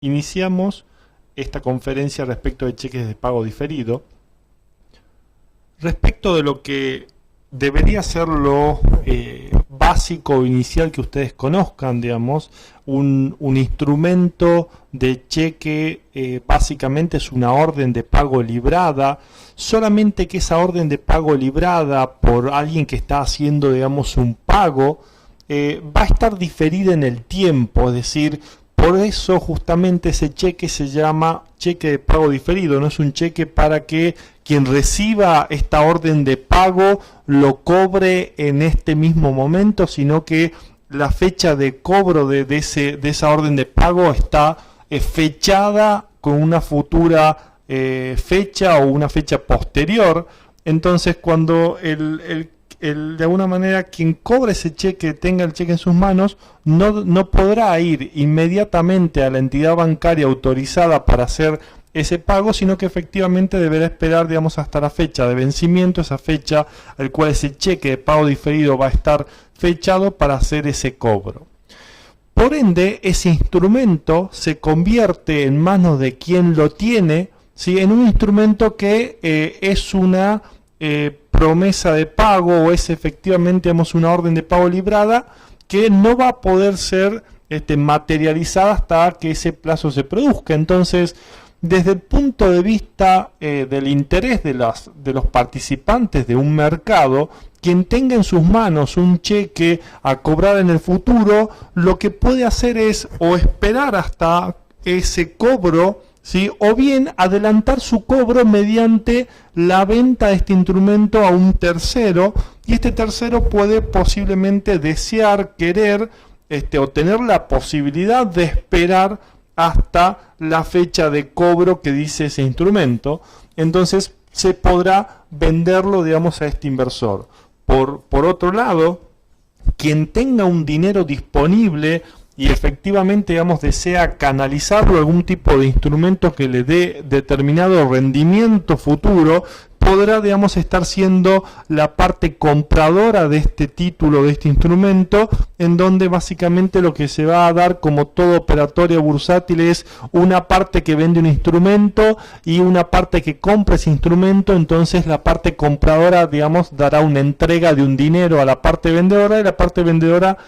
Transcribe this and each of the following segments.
Iniciamos esta conferencia respecto de cheques de pago diferido, respecto de lo que debería ser lo básico o inicial que ustedes conozcan, digamos, un instrumento de cheque básicamente es una orden de pago librada, solamente que esa orden de pago librada por alguien que está haciendo, digamos, un pago, va a estar diferida en el tiempo, es decir, por eso justamente ese cheque se llama cheque de pago diferido, no es un cheque para que quien reciba esta orden de pago lo cobre en este mismo momento, sino que la fecha de cobro de esa orden de pago está fechada con una futura fecha o una fecha posterior. Entonces cuando de alguna manera quien cobre ese cheque, tenga el cheque en sus manos, no podrá ir inmediatamente a la entidad bancaria autorizada para hacer ese pago, sino que efectivamente deberá esperar, digamos, hasta la fecha de vencimiento, esa fecha al cual ese cheque de pago diferido va a estar fechado para hacer ese cobro. Por ende, ese instrumento se convierte en manos de quien lo tiene, ¿sí?, en un instrumento que es una promesa de pago o es efectivamente, digamos, una orden de pago librada que no va a poder ser materializada hasta que ese plazo se produzca. Entonces, desde el punto de vista del interés de los participantes de un mercado, quien tenga en sus manos un cheque a cobrar en el futuro, lo que puede hacer es o esperar hasta ese cobro, ¿sí?, o bien adelantar su cobro mediante la venta de este instrumento a un tercero, y este tercero puede posiblemente desear, querer o tener la posibilidad de esperar hasta la fecha de cobro que dice ese instrumento. Entonces se podrá venderlo, digamos, a este inversor. Por otro lado, quien tenga un dinero disponible y efectivamente, digamos, desea canalizarlo a algún tipo de instrumento que le dé determinado rendimiento futuro, podrá, digamos, estar siendo la parte compradora de este título, de este instrumento, en donde básicamente lo que se va a dar, como todo operatorio bursátil, es una parte que vende un instrumento y una parte que compra ese instrumento. Entonces la parte compradora, digamos, dará una entrega de un dinero a la parte vendedora, y la parte vendedora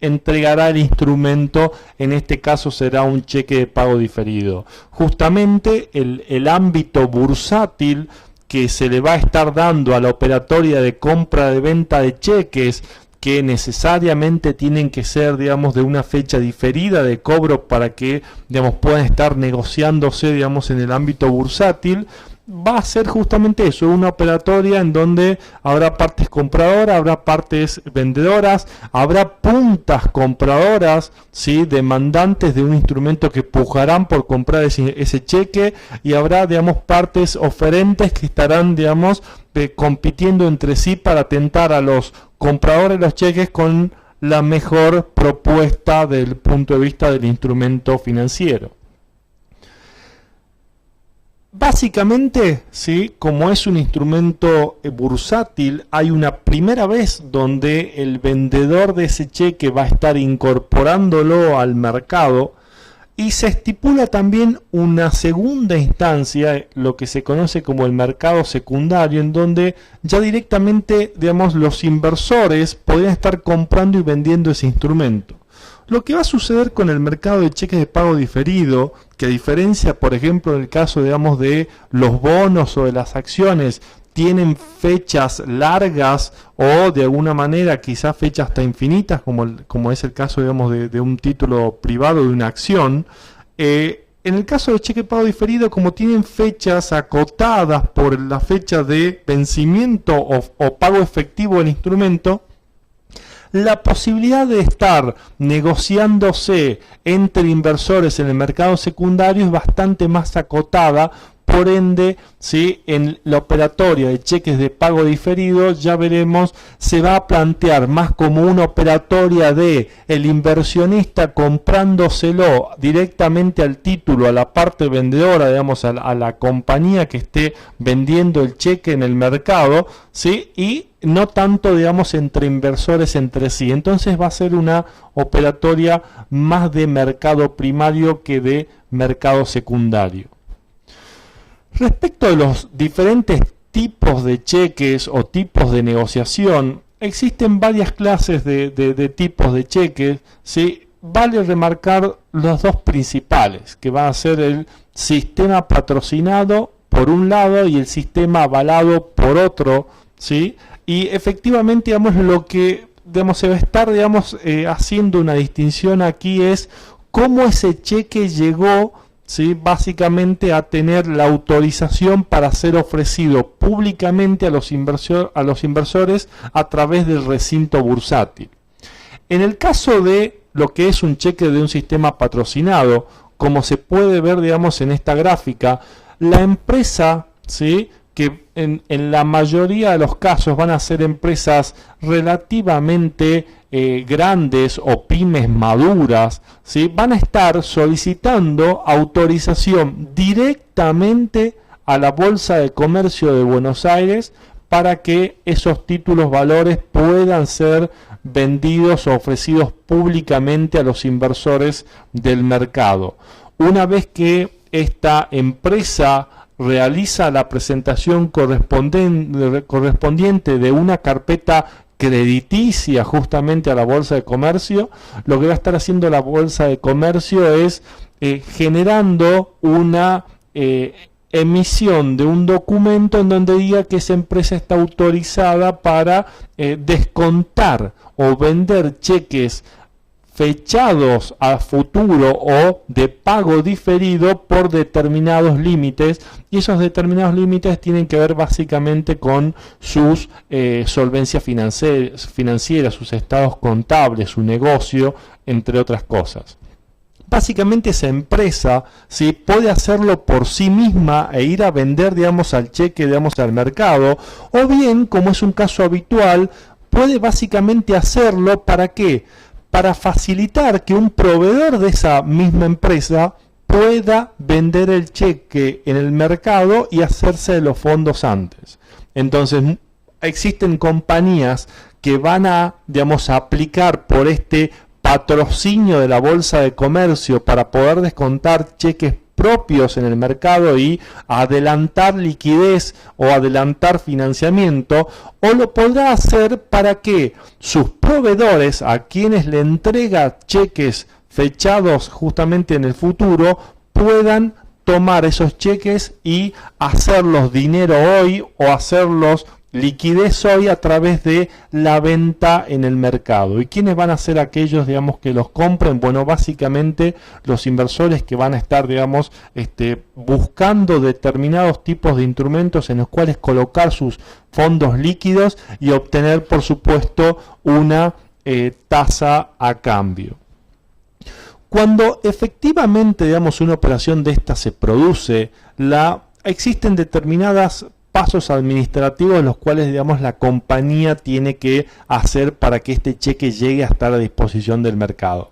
entregará el instrumento. En este caso será un cheque de pago diferido. Justamente el ámbito bursátil que se le va a estar dando a la operatoria de compra de venta de cheques, que necesariamente tienen que ser, digamos, de una fecha diferida de cobro para que, digamos, puedan estar negociándose, digamos, en el ámbito bursátil, va a ser justamente eso, una operatoria en donde habrá partes compradoras, habrá partes vendedoras, habrá puntas compradoras, ¿sí?, demandantes de un instrumento que pujarán por comprar ese cheque, y habrá, digamos, partes oferentes que estarán, digamos, compitiendo entre sí para tentar a los compradores de los cheques con la mejor propuesta desde el punto de vista del instrumento financiero. Básicamente, ¿sí?, como es un instrumento bursátil, hay una primera vez donde el vendedor de ese cheque va a estar incorporándolo al mercado, y se estipula también una segunda instancia, lo que se conoce como el mercado secundario, en donde ya directamente, digamos, los inversores podrían estar comprando y vendiendo ese instrumento. Lo que va a suceder con el mercado de cheques de pago diferido, que a diferencia, por ejemplo, en el caso, digamos, de los bonos o de las acciones, tienen fechas largas o de alguna manera quizás fechas hasta infinitas, como es el caso, digamos, de un título privado, de una acción. En el caso de cheque de pago diferido, como tienen fechas acotadas por la fecha de vencimiento o pago efectivo del instrumento, la posibilidad de estar negociándose entre inversores en el mercado secundario es bastante más acotada. Por ende, ¿sí?, en la operatoria de cheques de pago diferido, ya veremos, se va a plantear más como una operatoria de el inversionista comprándoselo directamente al título, a la parte vendedora, digamos, a la compañía que esté vendiendo el cheque en el mercado, ¿sí?, y no tanto, digamos, entre inversores entre sí. Entonces va a ser una operatoria más de mercado primario que de mercado secundario. Respecto de los diferentes tipos de cheques o tipos de negociación, existen varias clases de tipos de cheques, ¿sí? Vale remarcar los dos principales, que va a ser el sistema patrocinado por un lado y el sistema avalado por otro, ¿sí? Y efectivamente, digamos, lo que se va a estar, haciendo una distinción aquí es cómo ese cheque llegó, ¿sí? Básicamente a tener la autorización para ser ofrecido públicamente a los inversores a través del recinto bursátil. En el caso de lo que es un cheque de un sistema patrocinado, como se puede ver, digamos, en esta gráfica, la empresa, ¿sí?, que en la mayoría de los casos van a ser empresas relativamente grandes o pymes maduras, ¿sí?, van a estar solicitando autorización directamente a la Bolsa de Comercio de Buenos Aires para que esos títulos valores puedan ser vendidos o ofrecidos públicamente a los inversores del mercado. Una vez que esta empresa realiza la presentación correspondiente de una carpeta crediticia justamente a la Bolsa de Comercio, lo que va a estar haciendo la Bolsa de Comercio es generando una emisión de un documento en donde diga que esa empresa está autorizada para descontar o vender cheques fechados a futuro o de pago diferido por determinados límites, y esos determinados límites tienen que ver básicamente con sus solvencias financieras, sus estados contables, su negocio, entre otras cosas. Básicamente esa empresa, ¿sí?, puede hacerlo por sí misma e ir a vender, digamos, al cheque, digamos, al mercado, o bien, como es un caso habitual, puede básicamente hacerlo ¿para qué? Para facilitar que un proveedor de esa misma empresa pueda vender el cheque en el mercado y hacerse de los fondos antes. Entonces, existen compañías que van a, digamos, a aplicar por este patrocinio de la Bolsa de Comercio para poder descontar cheques propios en el mercado y adelantar liquidez o adelantar financiamiento, o lo podrá hacer para que sus proveedores, a quienes le entrega cheques fechados justamente en el futuro, puedan tomar esos cheques y hacerlos dinero hoy o hacerlos liquidez hoy a través de la venta en el mercado. ¿Y quiénes van a ser aquellos, digamos, que los compren? Bueno, básicamente los inversores que van a estar, digamos, buscando determinados tipos de instrumentos en los cuales colocar sus fondos líquidos y obtener, por supuesto, una tasa a cambio. Cuando efectivamente, digamos, una operación de esta se produce, existen determinadas pasos administrativos los cuales, digamos, la compañía tiene que hacer para que este cheque llegue a estar a disposición del mercado.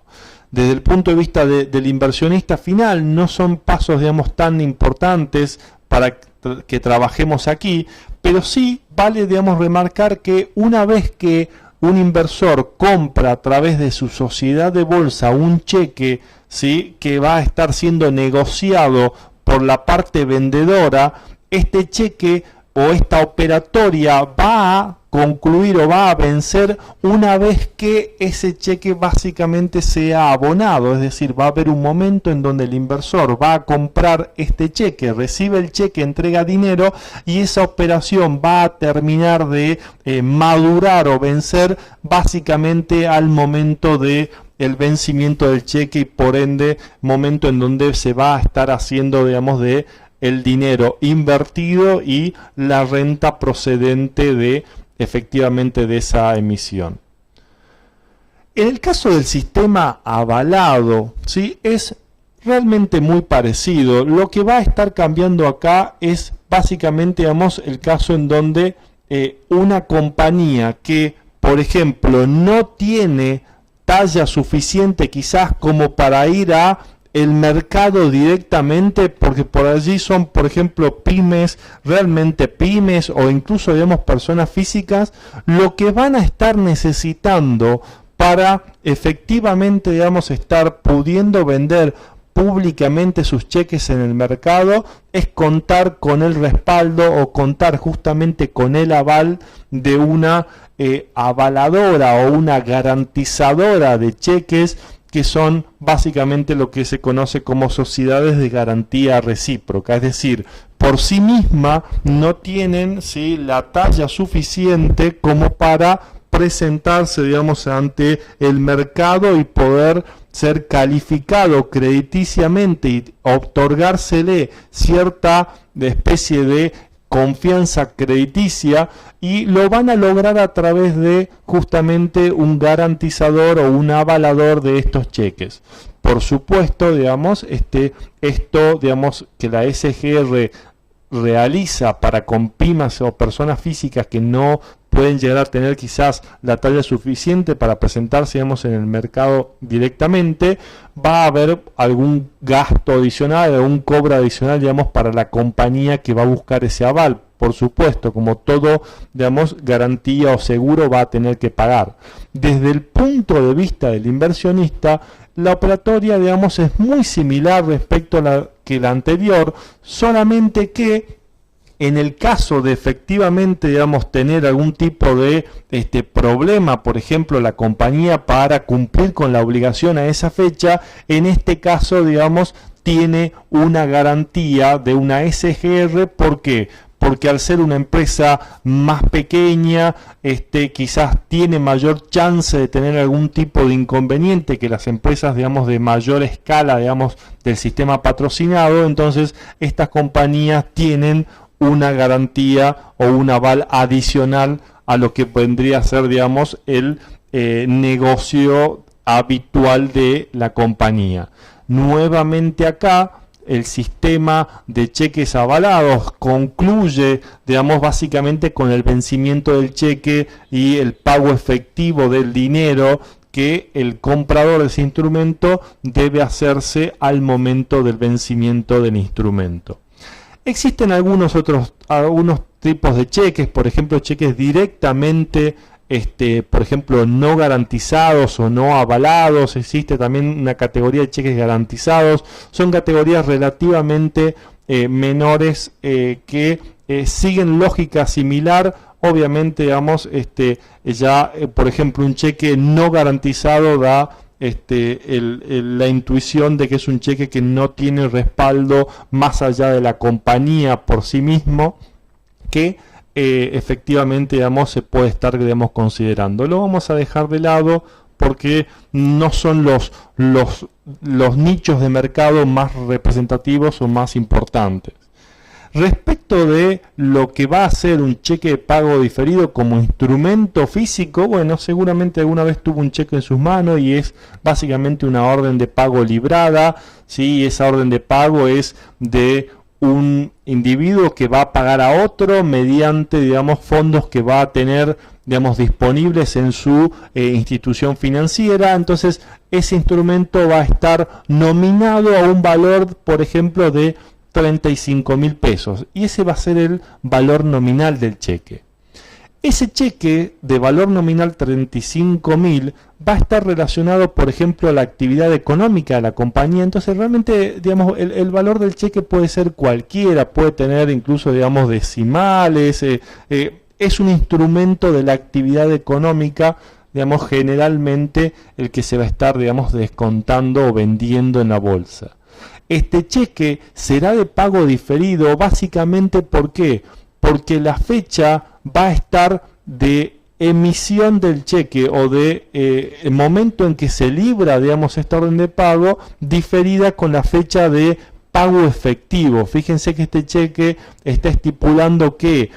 Desde el punto de vista del inversionista final, no son pasos, digamos, tan importantes para que trabajemos aquí, pero sí vale, digamos, remarcar que una vez que un inversor compra a través de su sociedad de bolsa un cheque, ¿sí?, que va a estar siendo negociado por la parte vendedora, este cheque o esta operatoria va a concluir o va a vencer una vez que ese cheque básicamente sea abonado, es decir, va a haber un momento en donde el inversor va a comprar este cheque, recibe el cheque, entrega dinero y esa operación va a terminar de madurar o vencer básicamente al momento de el vencimiento del cheque y por ende momento en donde se va a estar haciendo, digamos, de el dinero invertido y la renta procedente de efectivamente de esa emisión. En el caso del sistema avalado, ¿sí?, es realmente muy parecido. Lo que va a estar cambiando acá es básicamente, digamos, el caso en donde una compañía que, por ejemplo, no tiene talla suficiente quizás como para ir a el mercado directamente, porque por allí son, por ejemplo, pymes, realmente pymes o incluso, digamos, personas físicas, lo que van a estar necesitando para efectivamente, digamos, estar pudiendo vender públicamente sus cheques en el mercado es contar con el respaldo o contar justamente con el aval de una avaladora o una garantizadora de cheques, que son básicamente lo que se conoce como sociedades de garantía recíproca, es decir, por sí misma no tienen, ¿sí?, la talla suficiente como para presentarse, digamos, ante el mercado y poder ser calificado crediticiamente y otorgársele cierta especie de confianza crediticia, y lo van a lograr a través de justamente un garantizador o un avalador de estos cheques. Por supuesto, digamos, esto, digamos, que la SGR realiza para con pymes o personas físicas que no pueden llegar a tener quizás la talla suficiente para presentarse, digamos, en el mercado directamente, va a haber algún gasto adicional, algún cobro adicional, digamos, para la compañía que va a buscar ese aval. Por supuesto, como todo, digamos, garantía o seguro va a tener que pagar. Desde el punto de vista del inversionista, la operatoria, digamos, es muy similar respecto a la anterior, solamente que en el caso de efectivamente, digamos, tener algún tipo de problema, por ejemplo, la compañía para cumplir con la obligación a esa fecha, en este caso, digamos, tiene una garantía de una SGR. ¿Por qué? Porque al ser una empresa más pequeña, quizás tiene mayor chance de tener algún tipo de inconveniente que las empresas, digamos, de mayor escala, digamos, del sistema patrocinado. Entonces, estas compañías tienen una garantía o un aval adicional a lo que vendría a ser, digamos, el negocio habitual de la compañía. Nuevamente acá, el sistema de cheques avalados concluye, digamos, básicamente con el vencimiento del cheque y el pago efectivo del dinero que el comprador de ese instrumento debe hacerse al momento del vencimiento del instrumento. Existen algunos tipos de cheques, por ejemplo, cheques directamente, por ejemplo, no garantizados o no avalados. Existe también una categoría de cheques garantizados. Son categorías relativamente menores que siguen lógica similar. Obviamente, digamos, por ejemplo, un cheque no garantizado da la intuición de que es un cheque que no tiene respaldo más allá de la compañía por sí mismo, que efectivamente, digamos, se puede estar, digamos, considerando. Lo vamos a dejar de lado porque no son los nichos de mercado más representativos o más importantes. Respecto de lo que va a ser un cheque de pago diferido como instrumento físico, bueno, seguramente alguna vez tuvo un cheque en sus manos y es básicamente una orden de pago librada, ¿sí? Esa orden de pago es de un individuo que va a pagar a otro mediante, digamos, fondos que va a tener, digamos, disponibles en su institución financiera. Entonces, ese instrumento va a estar nominado a un valor, por ejemplo, de 35.000 pesos, y ese va a ser el valor nominal del cheque. Ese cheque de valor nominal 35.000 va a estar relacionado, por ejemplo, a la actividad económica de la compañía. Entonces, realmente, digamos, el valor del cheque puede ser cualquiera, puede tener incluso, digamos, decimales. Es un instrumento de la actividad económica, digamos, generalmente el que se va a estar, digamos, descontando o vendiendo en la bolsa. Este cheque será de pago diferido, básicamente, ¿por qué? Porque la fecha va a estar de emisión del cheque o de el momento en que se libra, digamos, esta orden de pago, diferida con la fecha de pago efectivo. Fíjense que este cheque está estipulando que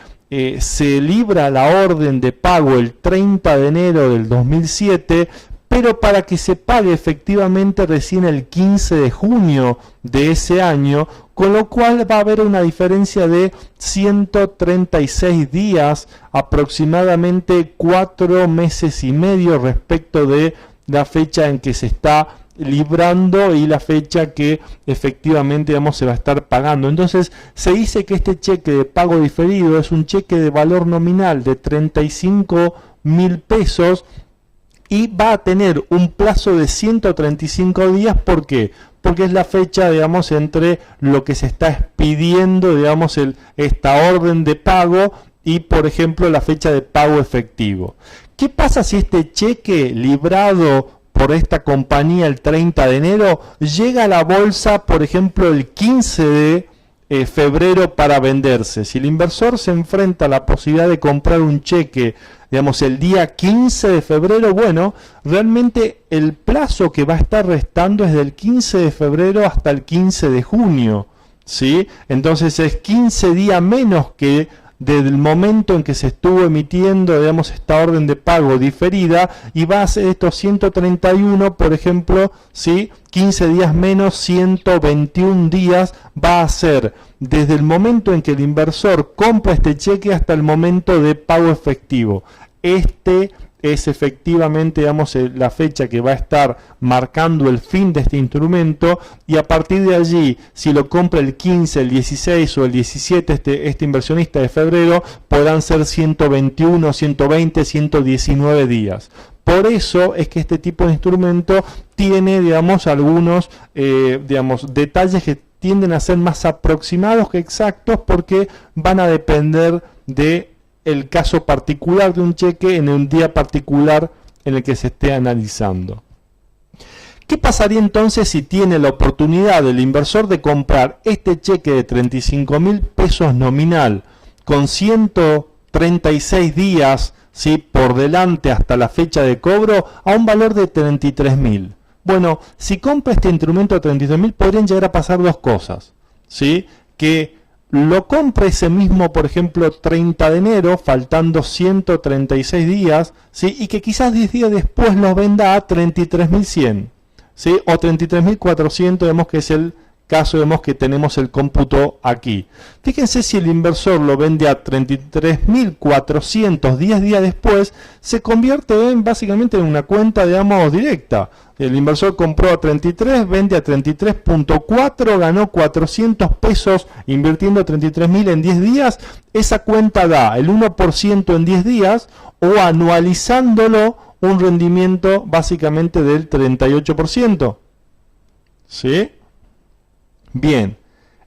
se libra la orden de pago el 30 de enero del 2007, pero para que se pague efectivamente recién el 15 de junio de ese año, con lo cual va a haber una diferencia de 136 días, aproximadamente 4 meses y medio respecto de la fecha en que se está librando y la fecha que efectivamente, digamos, se va a estar pagando. Entonces se dice que este cheque de pago diferido es un cheque de valor nominal de 35.000 pesos y va a tener un plazo de 135 días. ¿Por qué? Porque es la fecha, digamos, entre lo que se está expidiendo, digamos, esta orden de pago y, por ejemplo, la fecha de pago efectivo. ¿Qué pasa si este cheque librado por esta compañía el 30 de enero llega a la bolsa, por ejemplo, el 15 de febrero para venderse? Si el inversor se enfrenta a la posibilidad de comprar un cheque, digamos, el día 15 de febrero, bueno, realmente el plazo que va a estar restando es del 15 de febrero hasta el 15 de junio, ¿sí? Entonces es 15 días menos que desde el momento en que se estuvo emitiendo, digamos, esta orden de pago diferida, y va a ser estos 131, por ejemplo, ¿sí? 15 días menos 121 días va a ser desde el momento en que el inversor compra este cheque hasta el momento de pago efectivo. Este es efectivamente, digamos, la fecha que va a estar marcando el fin de este instrumento, y a partir de allí, si lo compra el 15, el 16 o el 17 este inversionista de febrero, podrán ser 121, 120, 119 días. Por eso es que este tipo de instrumento tiene, digamos, algunos digamos, detalles que tienden a ser más aproximados que exactos, porque van a depender de el caso particular de un cheque en un día particular en el que se esté analizando. ¿Qué pasaría entonces si tiene la oportunidad el inversor de comprar este cheque de 35.000 pesos nominal con 136 días, ¿sí?, por delante hasta la fecha de cobro, a un valor de 33.000? Bueno, si compra este instrumento de 33.000 podrían llegar a pasar dos cosas, ¿sí? Que lo compre ese mismo, por ejemplo, 30 de enero, faltando 136 días, ¿sí? Y que quizás 10 días después lo venda a 33.100, ¿sí? O 33.400, vemos que es el caso, vemos que tenemos el cómputo aquí. Fíjense, si el inversor lo vende a 33.400 10 días después, se convierte básicamente en una cuenta, digamos, directa. El inversor compró a 33, vende a 33.4, ganó 400 pesos invirtiendo 33.000 en 10 días. Esa cuenta da el 1% en 10 días, o anualizándolo un rendimiento básicamente del 38%. ¿Sí? Bien,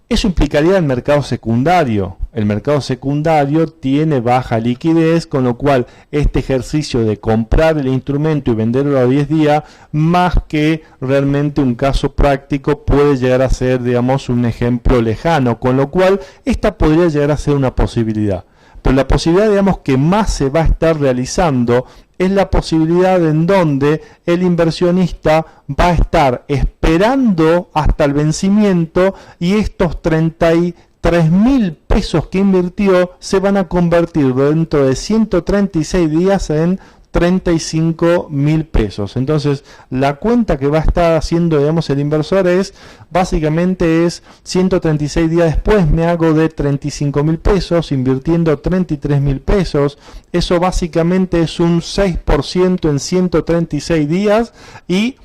eso implicaría el mercado secundario. El mercado secundario tiene baja liquidez, con lo cual este ejercicio de comprar el instrumento y venderlo a 10 días, más que realmente un caso práctico, puede llegar a ser, digamos, un ejemplo lejano, con lo cual esta podría llegar a ser una posibilidad. Pero la posibilidad, digamos, que más se va a estar realizando es la posibilidad en donde el inversionista va a estar esperando hasta el vencimiento, y estos 33.000 pesos que invirtió se van a convertir dentro de 136 días en 35.000 pesos. Entonces la cuenta que va a estar haciendo, digamos, el inversor es básicamente 136 días después me hago de 35.000 pesos invirtiendo 33.000 pesos. Eso básicamente es un 6% en 136 días, y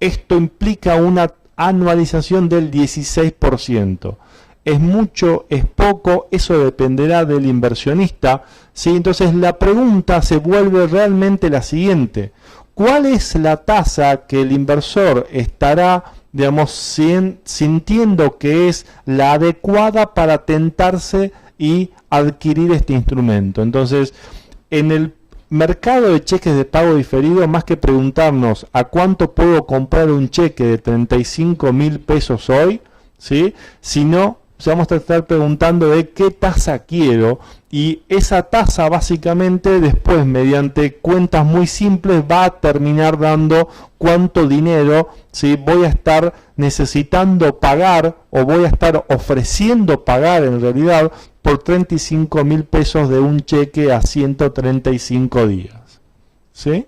esto implica una anualización del 16%. ¿Es mucho? ¿Es poco? Eso dependerá del inversionista, ¿sí? Entonces la pregunta se vuelve realmente la siguiente: ¿cuál es la tasa que el inversor estará, digamos, sintiendo que es la adecuada para tentarse y adquirir este instrumento? Entonces, en el mercado de cheques de pago diferido, más que preguntarnos a cuánto puedo comprar un cheque de 35.000 pesos hoy, ¿sí?, sino vamos a estar preguntando de qué tasa quiero, y esa tasa básicamente después, mediante cuentas muy simples, va a terminar dando cuánto dinero, ¿sí?, voy a estar necesitando pagar, o voy a estar ofreciendo pagar en realidad, por 35.000 pesos de un cheque a 135 días. ¿Sí?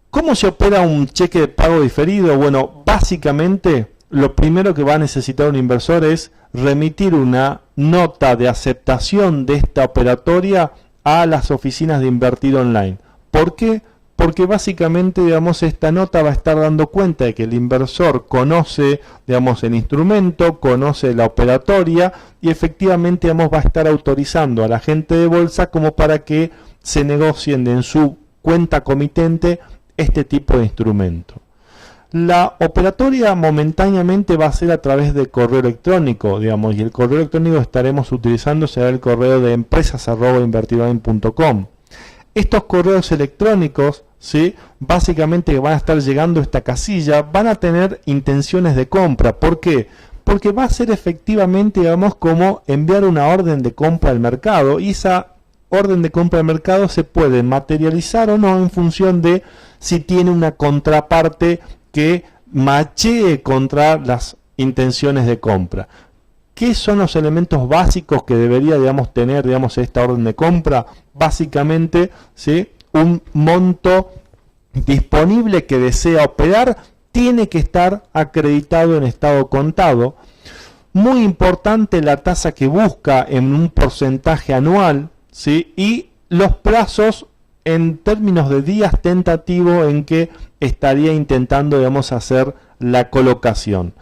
¿Cómo se opera un cheque de pago diferido? Bueno, básicamente lo primero que va a necesitar un inversor es remitir una nota de aceptación de esta operatoria a las oficinas de Invertir Online. ¿Por qué? porque básicamente, digamos, esta nota va a estar dando cuenta de que el inversor conoce, digamos, el instrumento, conoce la operatoria y efectivamente, digamos, va a estar autorizando a la gente de bolsa como para que se negocien en su cuenta comitente este tipo de instrumento. La operatoria momentáneamente va a ser a través de correo electrónico, digamos, y el correo electrónico que estaremos utilizando será el correo de empresas@invertironline.com. Estos correos electrónicos, ¿sí?, básicamente van a estar llegando a esta casilla, van a tener intenciones de compra. ¿Por qué? Porque va a ser efectivamente, digamos, como enviar una orden de compra al mercado, y esa orden de compra al mercado se puede materializar o no en función de si tiene una contraparte que machee contra las intenciones de compra. ¿Qué son los elementos básicos que debería, digamos, tener, digamos, esta orden de compra? Básicamente, ¿sí?, un monto disponible que desea operar tiene que estar acreditado en estado contado. Muy importante la tasa que busca en un porcentaje anual, ¿sí?, y los plazos en términos de días tentativo en que estaría intentando, digamos, hacer la colocación.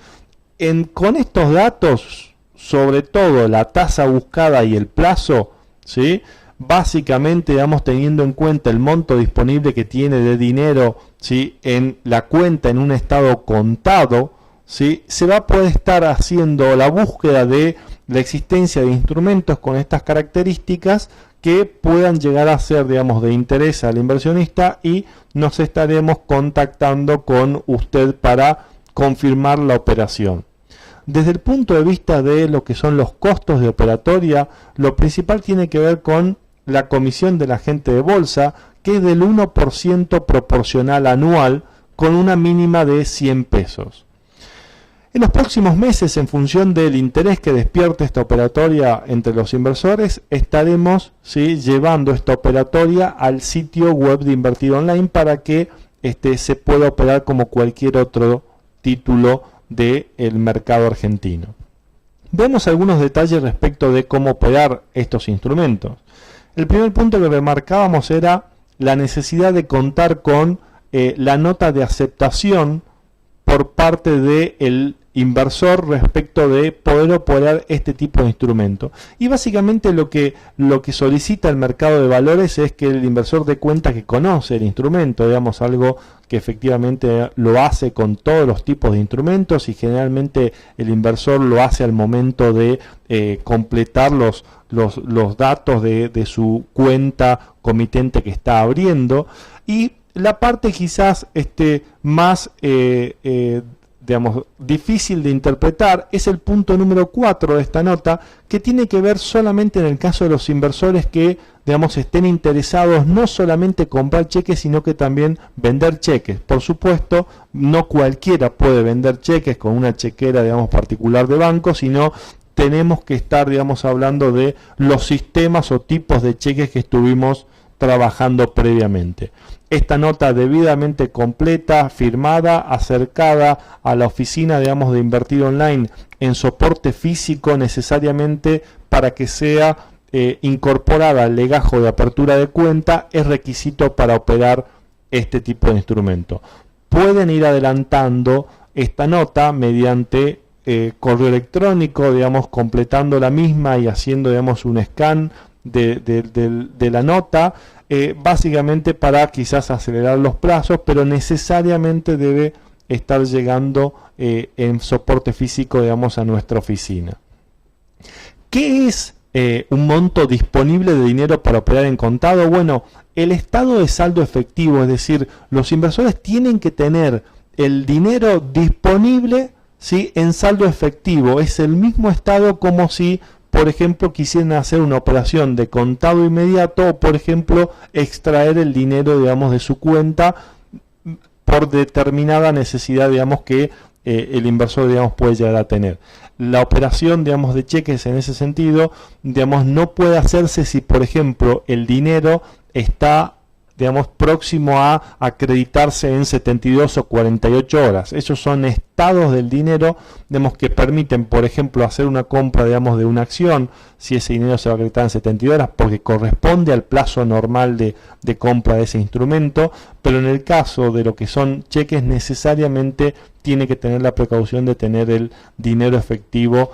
Con estos datos, sobre todo la tasa buscada y el plazo, ¿sí?, básicamente, digamos, teniendo en cuenta el monto disponible que tiene de dinero, ¿sí?, en la cuenta en un estado contado, ¿sí?, se va a poder estar haciendo la búsqueda de la existencia de instrumentos con estas características que puedan llegar a ser, digamos, de interés al inversionista, y nos estaremos contactando con usted para confirmar la operación. Desde el punto de vista de lo que son los costos de operatoria, lo principal tiene que ver con la comisión del agente de bolsa, que es del 1% proporcional anual, con una mínima de 100 pesos. En los próximos meses, en función del interés que despierte esta operatoria entre los inversores, estaremos, ¿sí?, llevando esta operatoria al sitio web de Invertir Online para que se pueda operar como cualquier otro título del mercado argentino. Vemos algunos detalles respecto de cómo operar estos instrumentos. El primer punto que remarcábamos era la necesidad de contar con la nota de aceptación por parte del inversor respecto de poder operar este tipo de instrumento. Y básicamente lo que solicita el mercado de valores es que el inversor dé cuenta que conoce el instrumento, digamos, algo que efectivamente lo hace con todos los tipos de instrumentos, y generalmente el inversor lo hace al momento de completar los datos de su cuenta comitente que está abriendo. Y la parte quizás más digamos, difícil de interpretar es el punto número 4 de esta nota, que tiene que ver solamente en el caso de los inversores que, digamos, estén interesados no solamente comprar cheques, sino que también vender cheques. Por supuesto, no cualquiera puede vender cheques con una chequera, digamos, particular de banco, sino tenemos que estar, digamos, hablando de los sistemas o tipos de cheques que estuvimos trabajando previamente. Esta nota debidamente completa, firmada, acercada a la oficina, digamos, de Invertir Online en soporte físico necesariamente para que sea incorporada al legajo de apertura de cuenta, es requisito para operar este tipo de instrumento. Pueden ir adelantando esta nota mediante correo electrónico, digamos, completando la misma y haciendo, digamos, un scan de la nota, básicamente para quizás acelerar los plazos, pero necesariamente debe estar llegando en soporte físico, digamos, a nuestra oficina. ¿Qué es un monto disponible de dinero para operar en contado? Bueno, el estado de saldo efectivo, es decir, los inversores tienen que tener el dinero disponible, ¿sí?, en saldo efectivo. Es el mismo estado como si, por ejemplo, quisieran hacer una operación de contado inmediato, o por ejemplo extraer el dinero, digamos, de su cuenta por determinada necesidad, digamos, que el inversor, digamos, puede llegar a tener. La operación, digamos, de cheques en ese sentido, digamos, no puede hacerse si, por ejemplo, el dinero está digamos, próximo a acreditarse en 72 o 48 horas. Esos son estados del dinero, digamos, que permiten, por ejemplo, hacer una compra, digamos, de una acción, si ese dinero se va a acreditar en 72 horas, porque corresponde al plazo normal de compra de ese instrumento, pero en el caso de lo que son cheques, necesariamente tiene que tener la precaución de tener el dinero efectivo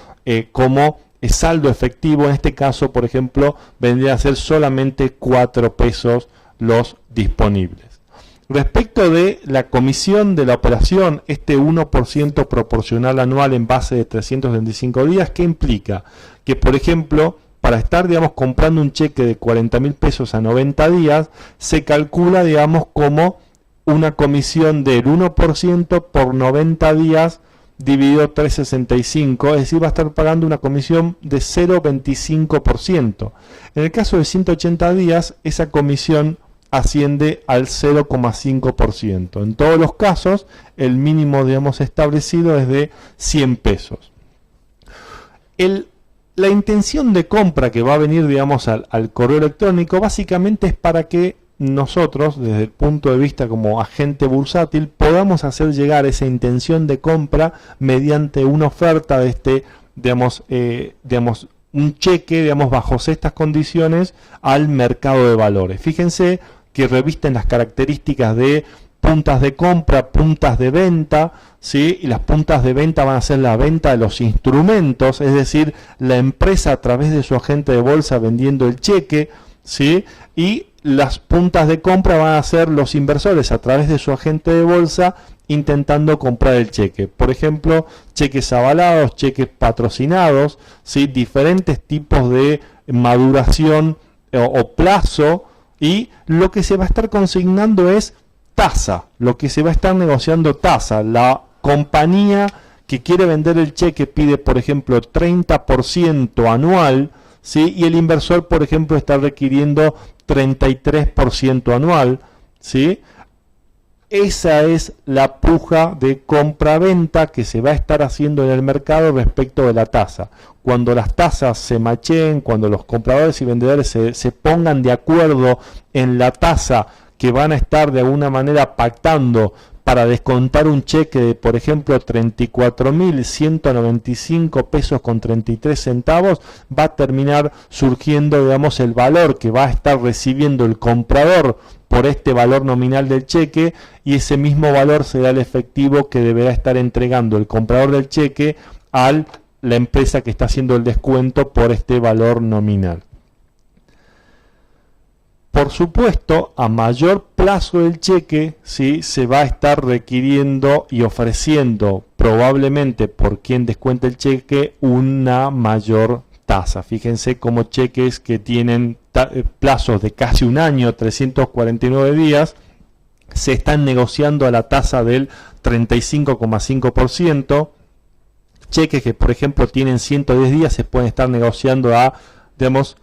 como saldo efectivo. En este caso, por ejemplo, vendría a ser solamente 4 pesos los disponibles. Respecto de la comisión de la operación, este 1% proporcional anual en base de 365 días, ¿qué implica? Que, por ejemplo, para estar, digamos, comprando un cheque de 40.000 pesos a 90 días, se calcula, digamos, como una comisión del 1% por 90 días dividido 365, es decir, va a estar pagando una comisión de 0,25%. En el caso de 180 días, esa comisión asciende al 0,5%. En todos los casos, el mínimo, digamos, establecido es de 100 pesos. La intención de compra que va a venir, digamos, al correo electrónico, básicamente es para que nosotros, desde el punto de vista como agente bursátil, podamos hacer llegar esa intención de compra mediante una oferta de este, digamos, un cheque, digamos, bajo estas condiciones al mercado de valores. Fíjense que revisten las características de puntas de compra, puntas de venta, ¿sí? Y las puntas de venta van a ser la venta de los instrumentos, es decir, la empresa a través de su agente de bolsa vendiendo el cheque, ¿sí? Y las puntas de compra van a ser los inversores a través de su agente de bolsa intentando comprar el cheque. Por ejemplo, cheques avalados, cheques patrocinados, ¿sí? Diferentes tipos de maduración o plazo, y lo que se va a estar consignando es tasa, lo que se va a estar negociando tasa. La compañía que quiere vender el cheque pide, por ejemplo, 30% anual, ¿sí? Y el inversor, por ejemplo, está requiriendo 33% anual, ¿sí? Esa es la puja de compra-venta que se va a estar haciendo en el mercado respecto de la tasa. Cuando las tasas se macheen, cuando los compradores y vendedores se pongan de acuerdo en la tasa que van a estar de alguna manera pactando para descontar un cheque de, por ejemplo, 34.195 pesos con 33 centavos, va a terminar surgiendo, digamos, el valor que va a estar recibiendo el comprador por este valor nominal del cheque, y ese mismo valor será el efectivo que deberá estar entregando el comprador del cheque a la empresa que está haciendo el descuento por este valor nominal. Por supuesto, a mayor plazo del cheque, ¿sí? Se va a estar requiriendo y ofreciendo, probablemente por quien descuente el cheque, una mayor tasa. Fíjense cómo cheques que tienen plazos de casi un año, 349 días, se están negociando a la tasa del 35,5%. Cheques que, por ejemplo, tienen 110 días se pueden estar negociando a, digamos,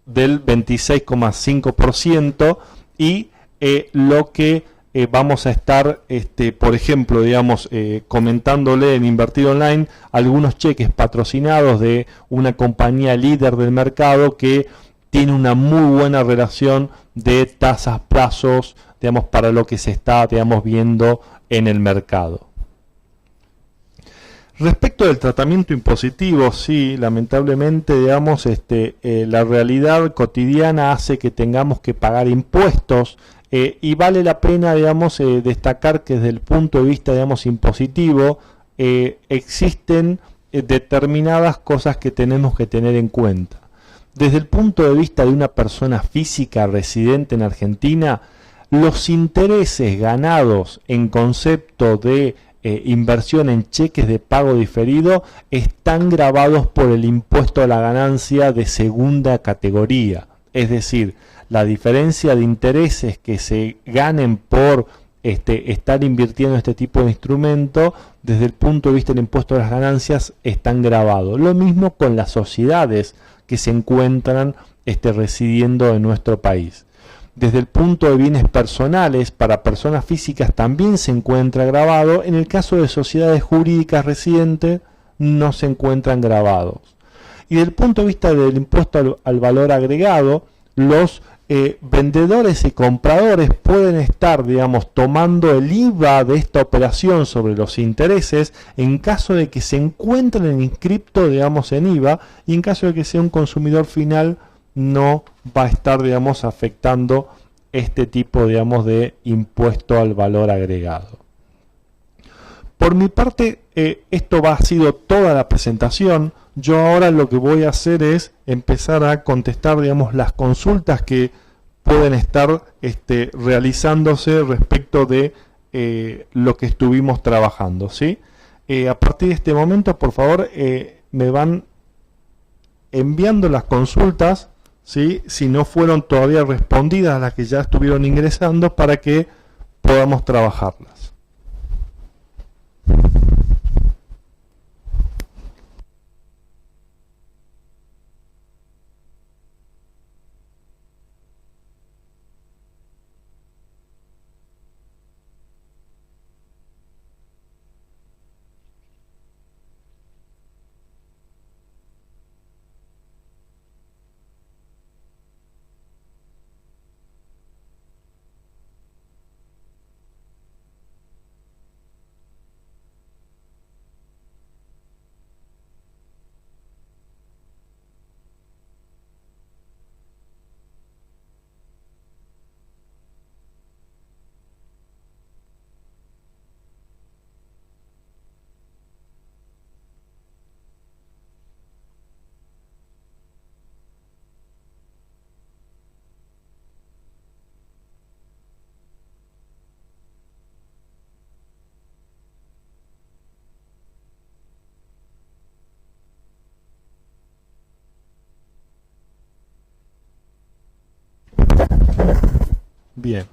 del 26,5%, y lo que vamos a estar, por ejemplo, digamos, comentándole en Invertir Online, algunos cheques patrocinados de una compañía líder del mercado que tiene una muy buena relación de tasas, plazos, digamos, para lo que se está, digamos, viendo en el mercado. Respecto del tratamiento impositivo, sí, lamentablemente, digamos, la realidad cotidiana hace que tengamos que pagar impuestos, y vale la pena, digamos, destacar que desde el punto de vista, digamos, impositivo, existen determinadas cosas que tenemos que tener en cuenta. Desde el punto de vista de una persona física residente en Argentina, los intereses ganados en concepto de inversión en cheques de pago diferido están gravados por el impuesto a la ganancia de segunda categoría. Es decir, la diferencia de intereses que se ganen por estar invirtiendo en este tipo de instrumento, desde el punto de vista del impuesto a las ganancias, están grabados. Lo mismo con las sociedades que se encuentran residiendo en nuestro país. Desde el punto de bienes personales, para personas físicas también se encuentra grabado. En el caso de sociedades jurídicas residentes, no se encuentran grabados. Y desde el punto de vista del impuesto al valor agregado, los vendedores y compradores pueden estar, digamos, tomando el IVA de esta operación sobre los intereses en caso de que se encuentren en inscripto, digamos, en IVA, y en caso de que sea un consumidor final no va a estar, digamos, afectando este tipo, digamos, de impuesto al valor agregado. Por mi parte, esto ha sido toda la presentación. Yo ahora lo que voy a hacer es empezar a contestar, digamos, las consultas que pueden estar realizándose respecto de lo que estuvimos trabajando, ¿sí? A partir de este momento, por favor, me van enviando las consultas, ¿sí? Si no fueron todavía respondidas las que ya estuvieron ingresando, para que podamos trabajarlas. Bien.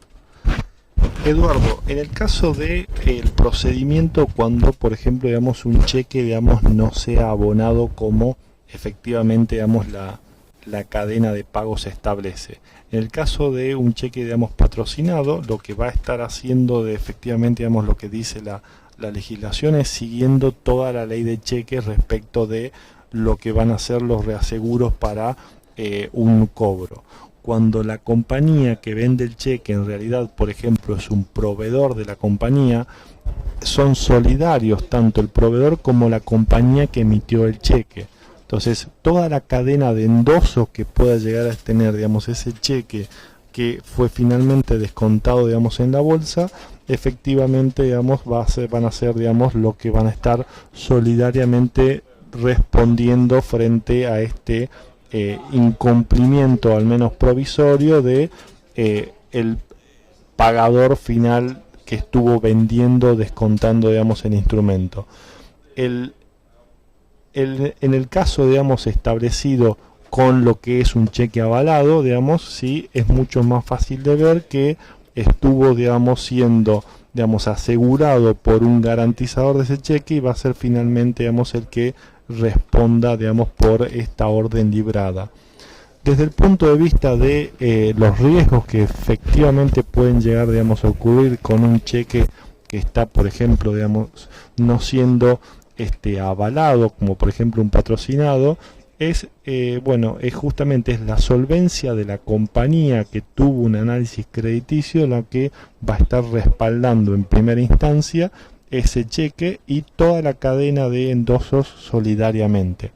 Eduardo, en el caso de el procedimiento cuando, por ejemplo, digamos, un cheque, digamos, no sea abonado como efectivamente, digamos, la cadena de pagos se establece. En el caso de un cheque, digamos, patrocinado, lo que va a estar haciendo de efectivamente, digamos, lo que dice la legislación es siguiendo toda la ley de cheques respecto de lo que van a ser los reaseguros para un cobro. Cuando la compañía que vende el cheque en realidad, por ejemplo, es un proveedor de la compañía, son solidarios tanto el proveedor como la compañía que emitió el cheque. Entonces, toda la cadena de endosos que pueda llegar a tener, digamos, ese cheque que fue finalmente descontado, digamos, en la bolsa, efectivamente, digamos, van a ser, digamos, lo que van a estar solidariamente respondiendo frente a este incumplimiento, al menos provisorio, de el pagador final que estuvo vendiendo, descontando, digamos, el instrumento. En el caso, digamos, establecido con lo que es un cheque avalado, digamos, sí es mucho más fácil de ver que estuvo, digamos, siendo, digamos, asegurado por un garantizador de ese cheque y va a ser finalmente, digamos, el que responda, digamos, por esta orden librada. Desde el punto de vista de los riesgos que efectivamente pueden llegar, digamos, a ocurrir con un cheque que está, por ejemplo, digamos, no siendo avalado, como por ejemplo un patrocinado, es justamente es la solvencia de la compañía que tuvo un análisis crediticio la que va a estar respaldando en primera instancia ese cheque y toda la cadena de endosos solidariamente.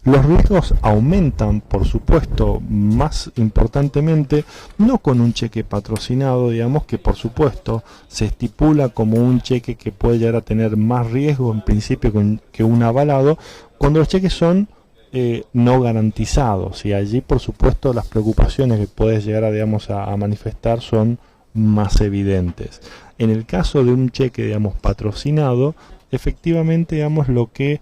Los riesgos aumentan, por supuesto, más importantemente, no con un cheque patrocinado, digamos, que por supuesto se estipula como un cheque que puede llegar a tener más riesgo en principio que un avalado, cuando los cheques son no garantizados, y allí por supuesto las preocupaciones que puedes llegar a, digamos, a manifestar son más evidentes. En el caso de un cheque, digamos, patrocinado, efectivamente, digamos, lo que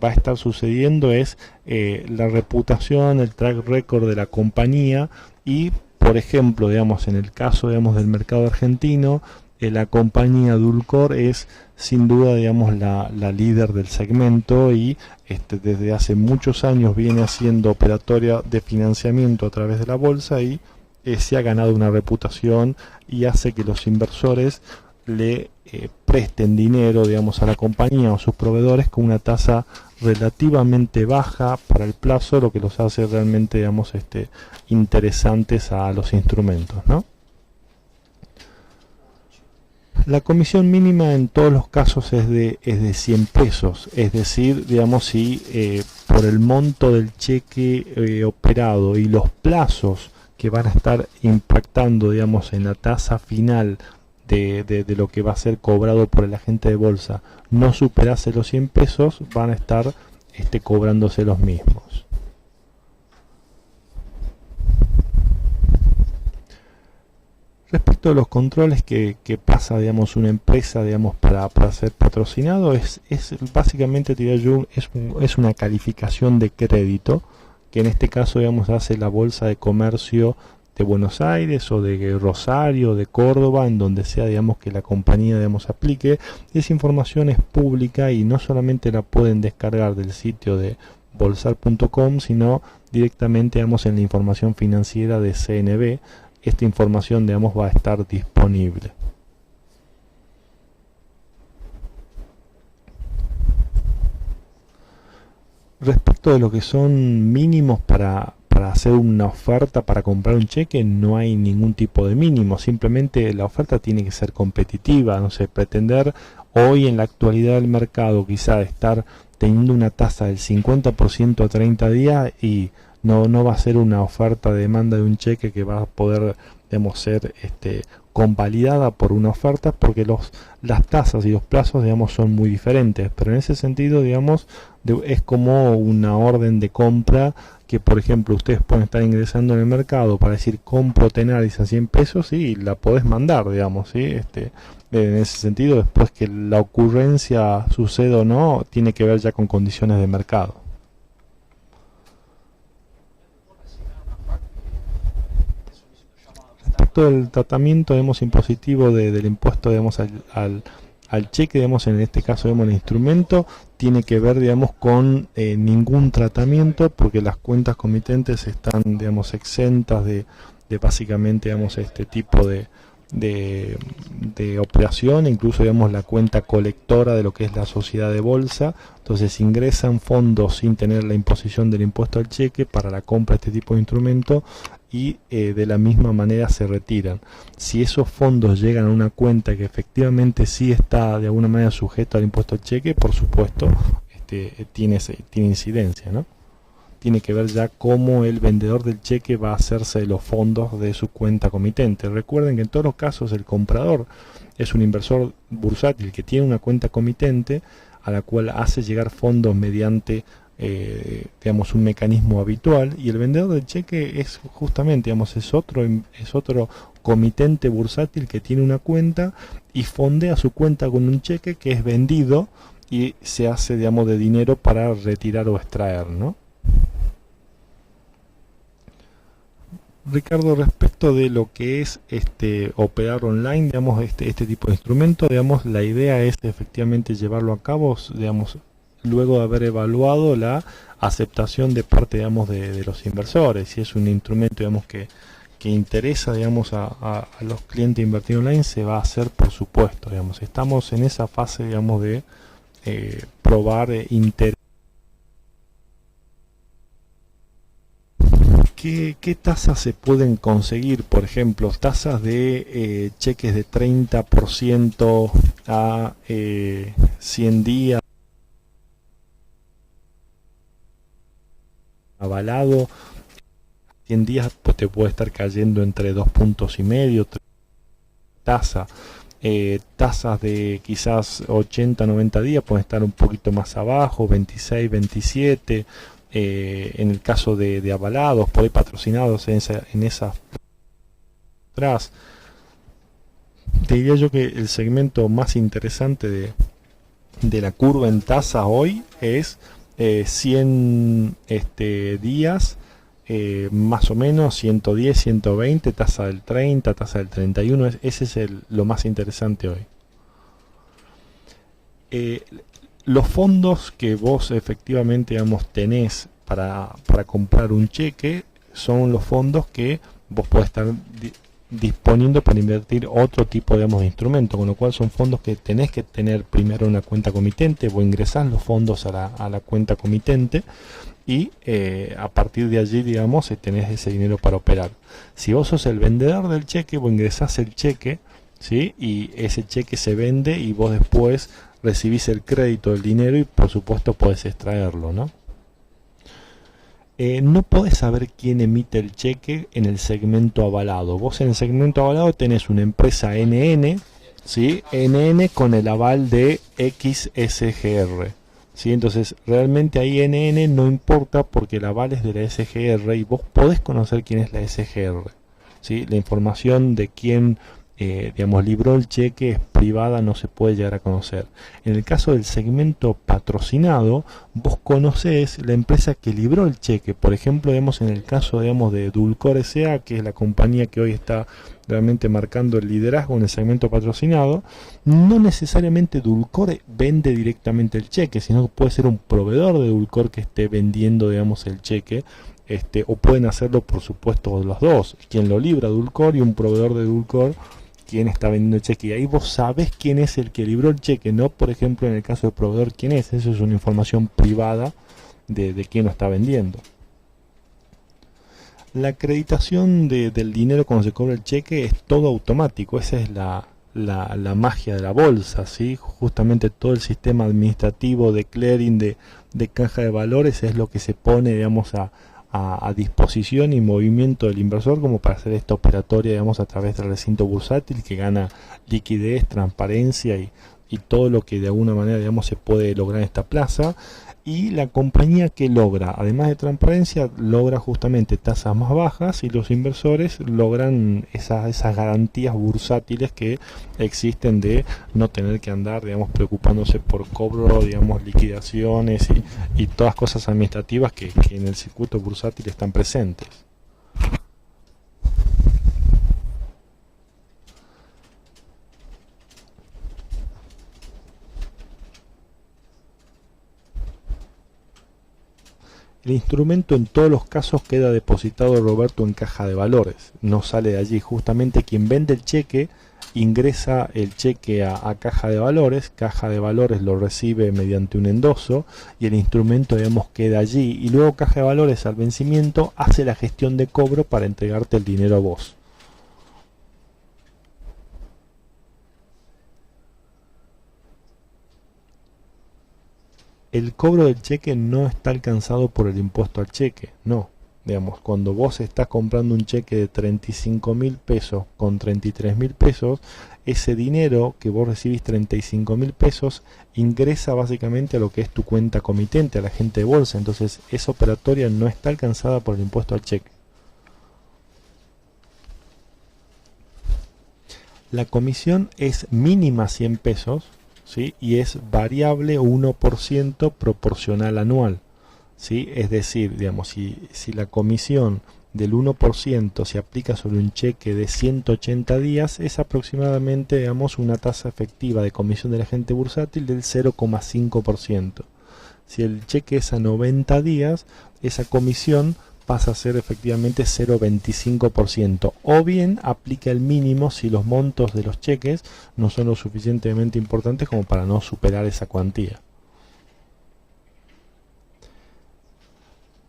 va a estar sucediendo es la reputación, el track record de la compañía y, por ejemplo, digamos, en el caso, digamos, del mercado argentino, la compañía Dulcor es sin duda, digamos, la líder del segmento y desde hace muchos años viene haciendo operatoria de financiamiento a través de la bolsa y se ha ganado una reputación y hace que los inversores le presten dinero, digamos, a la compañía o a sus proveedores con una tasa relativamente baja para el plazo, lo que los hace realmente, digamos, interesantes a los instrumentos, ¿no? La comisión mínima en todos los casos es de 100 pesos, es decir, digamos, si por el monto del cheque operado y los plazos que van a estar impactando, digamos, en la tasa final de lo que va a ser cobrado por el agente de bolsa no superase los 100 pesos, van a estar cobrándose los mismos. Respecto a los controles que pasa, digamos, una empresa, digamos, para ser patrocinado, es básicamente, diría yo, es una calificación de crédito, que en este caso, digamos, hace la Bolsa de Comercio de Buenos Aires o de Rosario, de Córdoba, en donde sea, digamos, que la compañía, digamos, aplique. Esa información es pública y no solamente la pueden descargar del sitio de bolsar.com, sino directamente, digamos, en la información financiera de CNB. Esta información, digamos, va a estar disponible. Respecto de lo que son mínimos para hacer una oferta, para comprar un cheque, no hay ningún tipo de mínimo, simplemente la oferta tiene que ser competitiva. No sé, pretender hoy en la actualidad del mercado quizá estar teniendo una tasa del 50% a 30 días y no va a ser una oferta de demanda de un cheque que va a poder, digamos, ser convalidada por una oferta, porque las tasas y los plazos, digamos, son muy diferentes. Pero en ese sentido, digamos, es como una orden de compra que, por ejemplo, ustedes pueden estar ingresando en el mercado para decir compro Tenaris a 100 pesos y la podés mandar, digamos, ¿sí? En ese sentido, después que la ocurrencia suceda o no, tiene que ver ya con condiciones de mercado. Respecto del tratamiento, digamos, impositivo del impuesto, digamos, al cheque, digamos, en este caso, digamos, el instrumento tiene que ver, digamos, con ningún tratamiento, porque las cuentas comitentes están, digamos, exentas de básicamente, digamos, este tipo de operación, incluso, digamos, la cuenta colectora de lo que es la sociedad de bolsa. Entonces ingresan fondos sin tener la imposición del impuesto al cheque para la compra de este tipo de instrumento y de la misma manera se retiran. Si esos fondos llegan a una cuenta que efectivamente sí está de alguna manera sujeto al impuesto al cheque, por supuesto tiene incidencia, ¿no? Tiene que ver ya cómo el vendedor del cheque va a hacerse de los fondos de su cuenta comitente. Recuerden que en todos los casos el comprador es un inversor bursátil que tiene una cuenta comitente a la cual hace llegar fondos mediante digamos, un mecanismo habitual, y el vendedor del cheque es justamente, digamos, es otro comitente bursátil que tiene una cuenta y fondea su cuenta con un cheque que es vendido y se hace, digamos, de dinero para retirar o extraer, ¿no? Ricardo, respecto de lo que es operar online, digamos, este tipo de instrumento, digamos, la idea es efectivamente llevarlo a cabo, digamos, luego de haber evaluado la aceptación de parte, digamos, de los inversores. Si es un instrumento, digamos, que interesa, digamos, a los clientes invertir online, se va a hacer, por supuesto, digamos. Estamos en esa fase, digamos, de probar interés. ¿Qué tasas se pueden conseguir? Por ejemplo, tasas de cheques de 30% a 100 días avalado. 100 días pues te puede estar cayendo entre 2,5 puntos, tasa. Tasas de quizás 80-90 días pueden estar un poquito más abajo, 26-27. En el caso de avalados, por ahí patrocinados en esas atrás, te diría yo que el segmento más interesante de la curva en tasa hoy es 100 días, más o menos 110, 120, tasa del 30, tasa del 31, ese es lo más interesante hoy. Los fondos que vos efectivamente, digamos, tenés para comprar un cheque son los fondos que vos podés estar disponiendo para invertir otro tipo, digamos, de instrumento, con lo cual son fondos que tenés que tener primero una cuenta comitente. Vos ingresás los fondos a la cuenta comitente y a partir de allí, digamos, tenés ese dinero para operar. Si vos sos el vendedor del cheque, vos ingresás el cheque, ¿sí? Y ese cheque se vende y vos después recibís el crédito del dinero y por supuesto podés extraerlo, ¿no? No podés saber quién emite el cheque en el segmento avalado. Vos en el segmento avalado tenés una empresa NN, ¿sí? NN con el aval de XSGR, ¿sí? Entonces realmente ahí NN no importa porque el aval es de la SGR y vos podés conocer quién es la SGR, ¿sí? La información de quién digamos, libró el cheque es privada, no se puede llegar a conocer. En el caso del segmento patrocinado, vos conocés la empresa que libró el cheque. Por ejemplo, digamos, en el caso, digamos, de Dulcor S.A., que es la compañía que hoy está realmente marcando el liderazgo en el segmento patrocinado, no necesariamente Dulcor vende directamente el cheque, sino que puede ser un proveedor de Dulcor que esté vendiendo, digamos, el cheque. O pueden hacerlo, por supuesto, los dos, quien lo libra, Dulcor, y un proveedor de Dulcor, quien está vendiendo el cheque. Y ahí vos sabés quién es el que libró el cheque, no, por ejemplo, en el caso del proveedor, quién es. Eso es una información privada de quién lo está vendiendo. La acreditación del dinero cuando se cobra el cheque es todo automático. Esa es la magia de la bolsa, ¿sí? Justamente todo el sistema administrativo de clearing, de caja de valores, es lo que se pone, digamos, a disposición y movimiento del inversor como para hacer esta operatoria, digamos, a través del recinto bursátil, que gana liquidez, transparencia y todo lo que de alguna manera, digamos, se puede lograr en esta plaza. Y la compañía que logra, además de transparencia, logra justamente tasas más bajas y los inversores logran esas garantías bursátiles que existen de no tener que andar, digamos, preocupándose por cobro, digamos, liquidaciones y todas cosas administrativas que en el circuito bursátil están presentes. El instrumento en todos los casos queda depositado, Roberto, en caja de valores, no sale de allí. Justamente quien vende el cheque ingresa el cheque a caja de valores lo recibe mediante un endoso y el instrumento, digamos, queda allí, y luego caja de valores al vencimiento hace la gestión de cobro para entregarte el dinero a vos. El cobro del cheque no está alcanzado por el impuesto al cheque, no. Digamos, cuando vos estás comprando un cheque de 35.000 pesos con 33.000 pesos, ese dinero que vos recibís, 35.000 pesos, ingresa básicamente a lo que es tu cuenta comitente, a la gente de bolsa. Entonces esa operatoria no está alcanzada por el impuesto al cheque. La comisión es mínima 100 pesos, ¿sí? Y es variable 1% proporcional anual, ¿sí? Es decir, digamos, si la comisión del 1% se aplica sobre un cheque de 180 días, es aproximadamente, digamos, una tasa efectiva de comisión del agente bursátil del 0,5%. Si el cheque es a 90 días, esa comisión pasa a ser efectivamente 0,25%, o bien aplica el mínimo si los montos de los cheques no son lo suficientemente importantes como para no superar esa cuantía.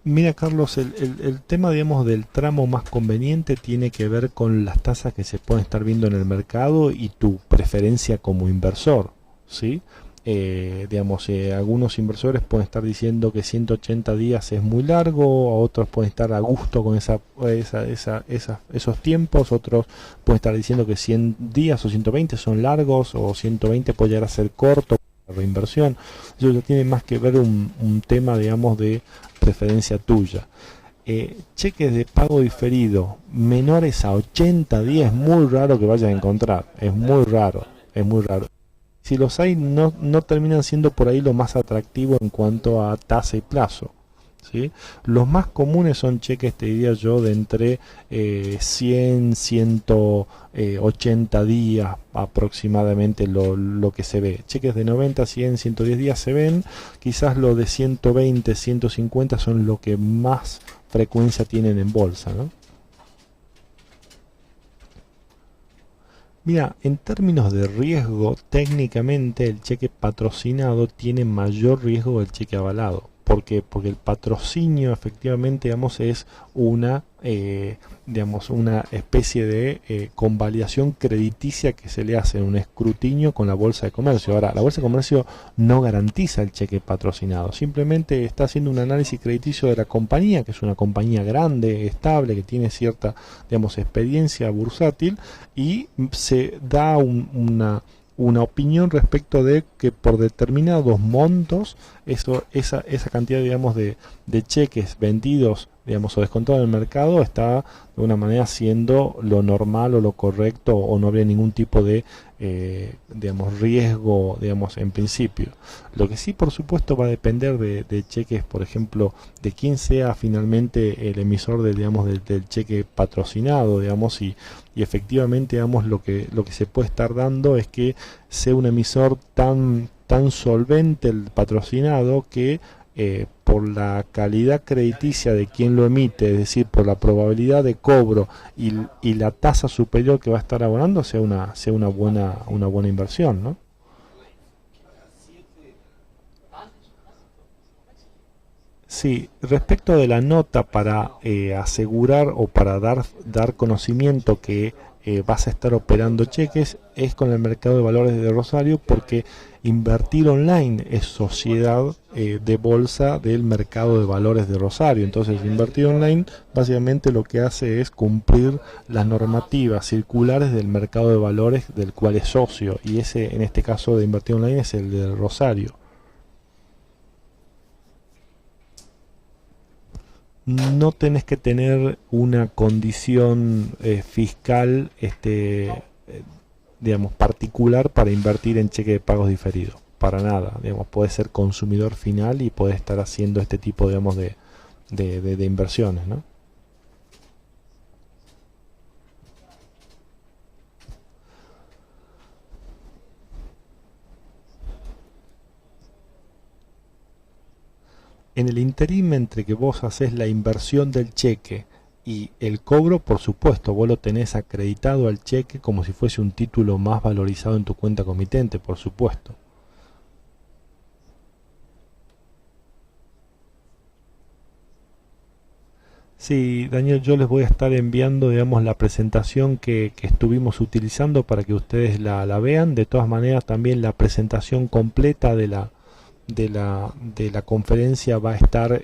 Mira, Carlos, el tema, digamos, del tramo más conveniente tiene que ver con las tasas que se pueden estar viendo en el mercado y tu preferencia como inversor, ¿sí? Digamos, algunos inversores pueden estar diciendo que 180 días es muy largo, a otros pueden estar a gusto con esos tiempos, otros pueden estar diciendo que 100 días o 120 son largos, o 120 puede llegar a ser corto para la reinversión. Eso ya tiene más que ver un tema, digamos, de preferencia tuya. Cheques de pago diferido menores a 80 días es muy raro que vayas a encontrar, es muy raro. Si los hay, no terminan siendo por ahí lo más atractivo en cuanto a tasa y plazo, ¿sí? Los más comunes son cheques, te diría yo, de entre 100, 180 días aproximadamente lo que se ve. Cheques de 90, 100, 110 días se ven. Quizás los de 120, 150 son lo que más frecuencia tienen en bolsa, ¿no? Mira, en términos de riesgo, técnicamente el cheque patrocinado tiene mayor riesgo que el cheque avalado. ¿Por qué? Porque el patrocinio efectivamente, digamos, es una especie de convalidación crediticia que se le hace en un escrutinio con la Bolsa de Comercio. Ahora, la Bolsa de Comercio no garantiza el cheque patrocinado, simplemente está haciendo un análisis crediticio de la compañía, que es una compañía grande, estable, que tiene cierta, digamos, experiencia bursátil, y se da una opinión respecto de que por determinados montos, esa cantidad, digamos, de cheques vendidos, digamos, o descontados en el mercado está de una manera siendo lo normal o lo correcto, o no habría ningún tipo de digamos, riesgo, digamos, en principio. Lo que sí, por supuesto, va a depender de cheques, por ejemplo, de quién sea finalmente el emisor del, digamos, del cheque patrocinado, digamos, y efectivamente, digamos, lo que se puede estar dando es que sea un emisor tan solvente el patrocinado que por la calidad crediticia de quien lo emite, es decir, por la probabilidad de cobro y la tasa superior que va a estar abonando, sea una buena inversión, ¿no? Sí, respecto de la nota para asegurar o para dar conocimiento que vas a estar operando cheques, es con el mercado de valores de Rosario, porque Invertir Online es sociedad de bolsa del mercado de valores de Rosario. Entonces, Invertir Online básicamente lo que hace es cumplir las normativas circulares del mercado de valores del cual es socio, y ese, en este caso de Invertir Online, es el de Rosario. No tenés que tener una condición fiscal, digamos, particular para invertir en cheque de pagos diferidos. Para nada, digamos, puedes ser consumidor final y puedes estar haciendo este tipo, digamos, de inversiones, ¿no? En el interín entre que vos haces la inversión del cheque y el cobro, por supuesto, vos lo tenés acreditado al cheque como si fuese un título más valorizado en tu cuenta comitente, por supuesto. Sí, Daniel, yo les voy a estar enviando, digamos, la presentación que estuvimos utilizando para que ustedes la vean. De todas maneras, también la presentación completa de la conferencia va a estar,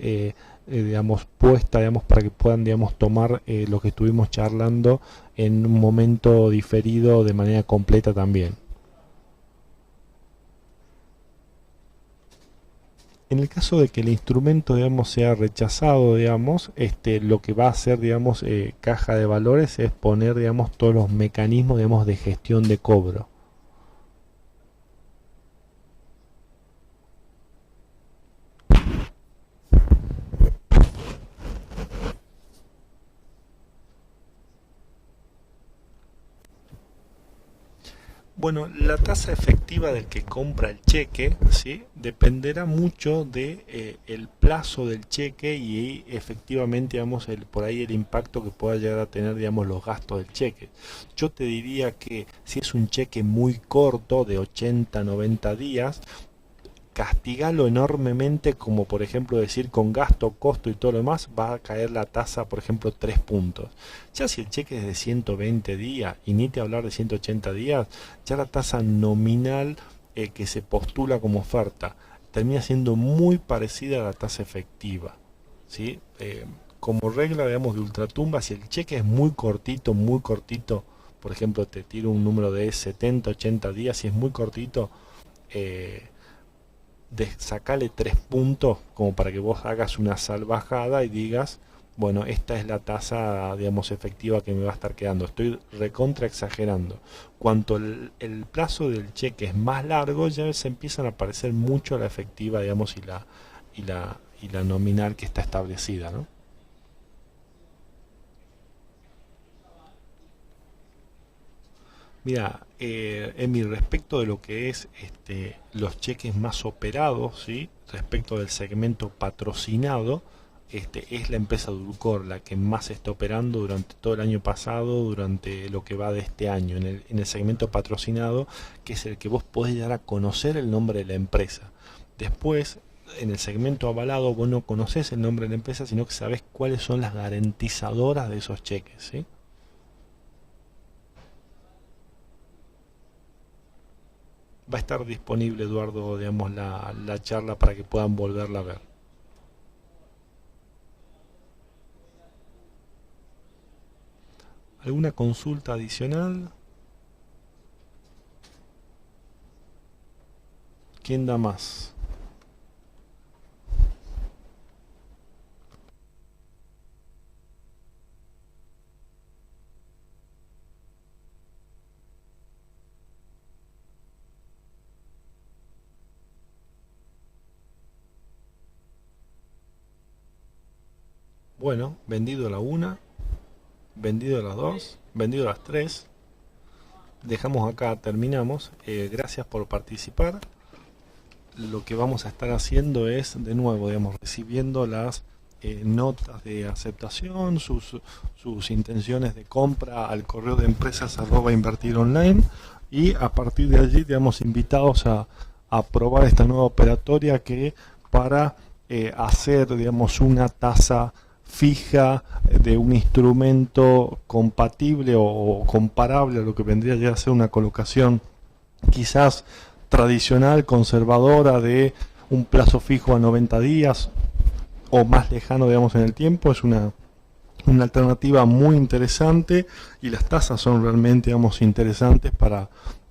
digamos, puesta, digamos, para que puedan, digamos, tomar lo que estuvimos charlando en un momento diferido de manera completa también. En el caso de que el instrumento, digamos, sea rechazado, digamos, lo que va a hacer, digamos, caja de valores es poner, digamos, todos los mecanismos, digamos, de gestión de cobro. Bueno, la tasa efectiva del que compra el cheque, ¿sí? Dependerá mucho de el plazo del cheque y efectivamente, digamos, por ahí el impacto que pueda llegar a tener, digamos, los gastos del cheque. Yo te diría que si es un cheque muy corto, de 80, 90 días, castigalo enormemente, como por ejemplo decir con gasto, costo y todo lo demás, va a caer la tasa, por ejemplo, 3 puntos. Ya si el cheque es de 120 días, y ni te hablar de 180 días, ya la tasa nominal que se postula como oferta termina siendo muy parecida a la tasa efectiva, ¿sí? Como regla, digamos, de ultratumba, si el cheque es muy cortito, por ejemplo, te tiro un número de 70, 80 días, si es muy cortito, eh, sacale 3 puntos como para que vos hagas una salvajada y digas, bueno, esta es la tasa, digamos, efectiva que me va a estar quedando. Estoy recontra exagerando. Cuanto el plazo del cheque es más largo, ya se empiezan a parecer mucho a la efectiva, digamos, y la nominal que está establecida, ¿no? Mira, en mi respecto de lo que es los cheques más operados, ¿sí? Respecto del segmento patrocinado, es la empresa Dulcor la que más está operando durante todo el año pasado, durante lo que va de este año, en el segmento patrocinado, que es el que vos podés dar a conocer el nombre de la empresa. Después, en el segmento avalado, vos no conocés el nombre de la empresa, sino que sabés cuáles son las garantizadoras de esos cheques, ¿sí? Va a estar disponible, Eduardo, digamos, la charla para que puedan volverla a ver. ¿Alguna consulta adicional? ¿Quién da más? Bueno, vendido la una, vendido las dos, vendido las tres. Dejamos acá, terminamos. Gracias por participar. Lo que vamos a estar haciendo es, de nuevo, digamos, recibiendo las notas de aceptación, sus intenciones de compra al correo de empresas @invertir online, y a partir de allí, digamos, invitados a probar esta nueva operatoria que para hacer, digamos, una tasa fija de un instrumento compatible o comparable a lo que vendría ya a ser una colocación quizás tradicional, conservadora, de un plazo fijo a 90 días o más lejano, digamos, en el tiempo. Es una alternativa muy interesante, y las tasas son realmente, digamos, interesantes para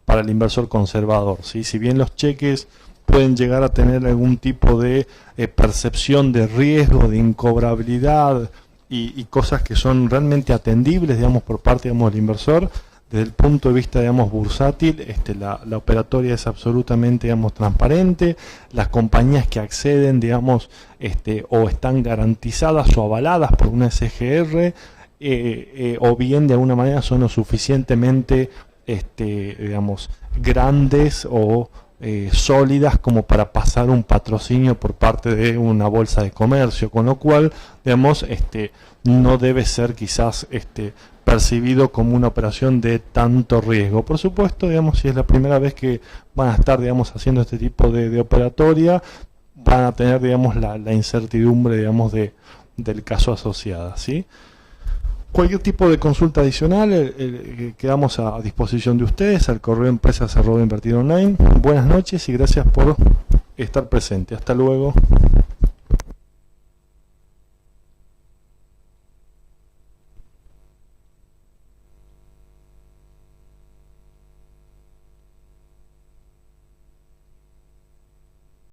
el inversor conservador, ¿sí? Si bien los cheques pueden llegar a tener algún tipo de percepción de riesgo, de incobrabilidad y cosas que son realmente atendibles, digamos, por parte, digamos, del inversor, desde el punto de vista, digamos, bursátil, la operatoria es absolutamente, digamos, transparente. Las compañías que acceden, digamos, o están garantizadas o avaladas por una SGR, o bien de alguna manera son lo suficientemente, digamos, grandes o sólidas como para pasar un patrocinio por parte de una bolsa de comercio, con lo cual, digamos, no debe ser quizás percibido como una operación de tanto riesgo. Por supuesto, digamos, si es la primera vez que van a estar, digamos, haciendo este tipo de operatoria, van a tener, digamos, la incertidumbre, digamos, del caso asociada, ¿sí? Cualquier tipo de consulta adicional, quedamos a disposición de ustedes al correo empresas@invertir online. Buenas noches y gracias por estar presente. Hasta luego.